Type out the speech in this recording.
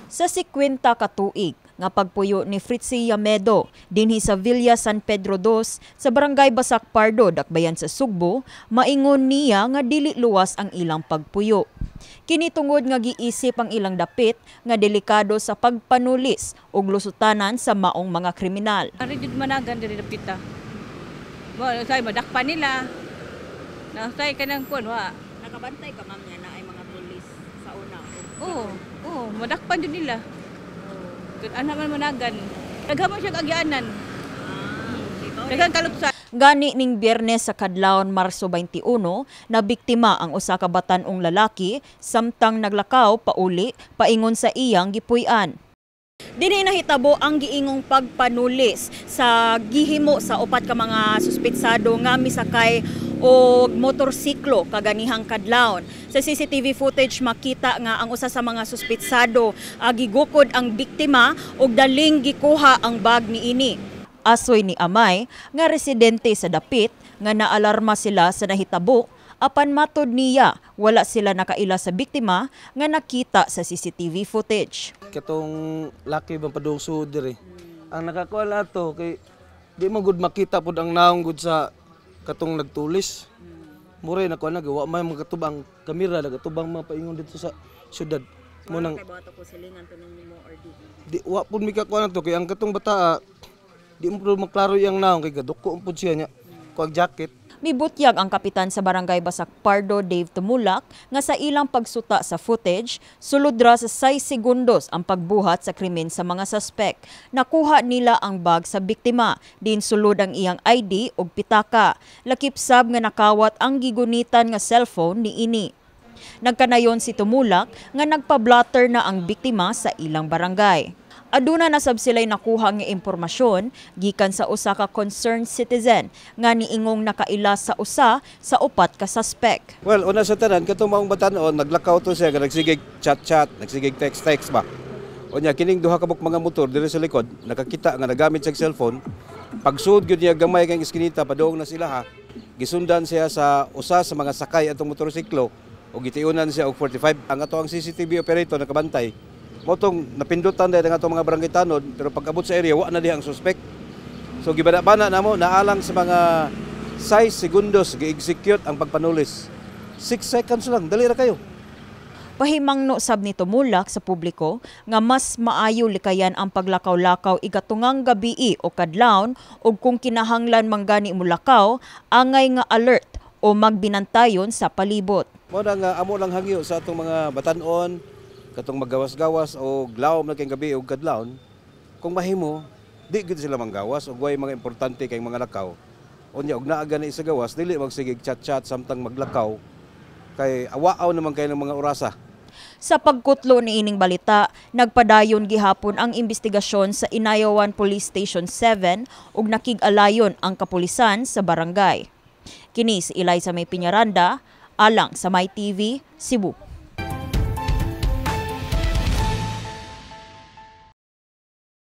Sa 50 ka tuig nga pagpuyo ni Fritzy Yamedo dinhi sa Villa San Pedro II sa Barangay Basak Pardo, Dakbayan sa Sugbo, maingon niya nga dili luwas ang ilang pagpuyo. Kini tungod nga giisip ang ilang dapit nga delikado sa pagpanulis ug lusutanan sa maong mga kriminal. Ari jud managan diri dapita. Mo say madakpan nila. Nasay kanang kun wa. Nakabantay ka ma'am nga na ay mga pulis sa una. Oo, madakpan jud nila. Anak man managan. Daghan siya agyanan. Daghan kalupsan. Gani ning Biyernes sa kadlawon Marso 21, nabiktima ang usa ka batan-ong lalaki samtang naglakaw pauli paingon sa iyang gipuy-an. Dinhi nahitabo ang giingong pagpanulis sa gihimo sa upat ka mga suspetsado nga misakay og motorsiklo kaganihang kadlawon. Sa CCTV footage makita nga ang usa sa mga suspetsado gigukod ang biktima ug daling gikuha ang bag niini. Asoy ni Amay nga residente sa dapit nga naalarma sila sa nahitabo apan matod niya wala sila nakaila sa biktima nga nakita sa CCTV footage. Katong laki bang padungso diri. Ang nakakuha nato kay di mo gud makita pud ang naong gud sa katong nagtulis. Mure na kuha na gawa may magatubang kamera nagatubang mapaingon dito sa syudad. Mo nang bato ko silingan to nimo or di wa pud mi kakuha nato kay ang katong bata di mo pud maklaro yang naong kay gaduko pud siya nya kuag jacket. Mibutyag ang kapitan sa Barangay Basak Pardo, Dave Tumulak, nga sa ilang pagsuta sa footage, sulod ra sa 6 segundos ang pagbuhat sa krimen sa mga suspek. Nakuha nila ang bag sa biktima, din sulod ang iyang ID ug pitaka. Lakip sab nga nakawat ang gigunitan nga cellphone niini. Nagkanayon si Tumulak nga nagpa-blotter na ang biktima sa ilang barangay. Aduna na sab sila'y nakuha nga impormasyon gikan sa usa ka concerned citizen nga niingong nakaila sa usa sa upat ka suspek. Well, una sa tanan katong maong batan-on naglakaw to siya nagsigig chat-chat, nagsigig text-text ba. Unya kining duha ka mga motor diri sa likod nakakita nga nagamit sa cellphone. Pagsud gyud niya gamay kang iskinita padung na sila ha. Gisundan siya sa usa sa mga sakay atong motorsiklo ug gitiunan siya og 45. Ang ato ang CCTV operator nakabantay. Motong napindutan dahil ng atong mga barangay tanod pero pag-abot sa area wa na diha ang suspect. So gibana-bana namo naalang sa mga 6 segundos gi-execute ang pagpanulis. 6 seconds lang, dali ra kayo. Pahimangno sab ni Tumulak sa publiko nga mas maayo likayan ang paglakaw-lakaw igatungang gabii o kadlawon ug kung kinahanglan manggani mulakaw angay nga alert o magbinantayon sa palibot. Mo nga amo lang hangyo sa atong mga batan-on katong maggawas-gawas o glawom na kayong gabi o kadlawon, kung mahimo, di gud sila manggawas o way mga importante kayong mga lakaw. Unya, og naaga na isa gawas, dili magsigig chat-chat samtang maglakaw, kay awaaw naman kayo ng mga orasa. Sa pagkutlo ni ining balita, nagpadayon gihapon ang investigasyon sa Inayawan Police Station 7 ug nakig-alayon ang kapulisan sa barangay. Kini si Eliza May Piñaranda, alang sa My TV, Cebu.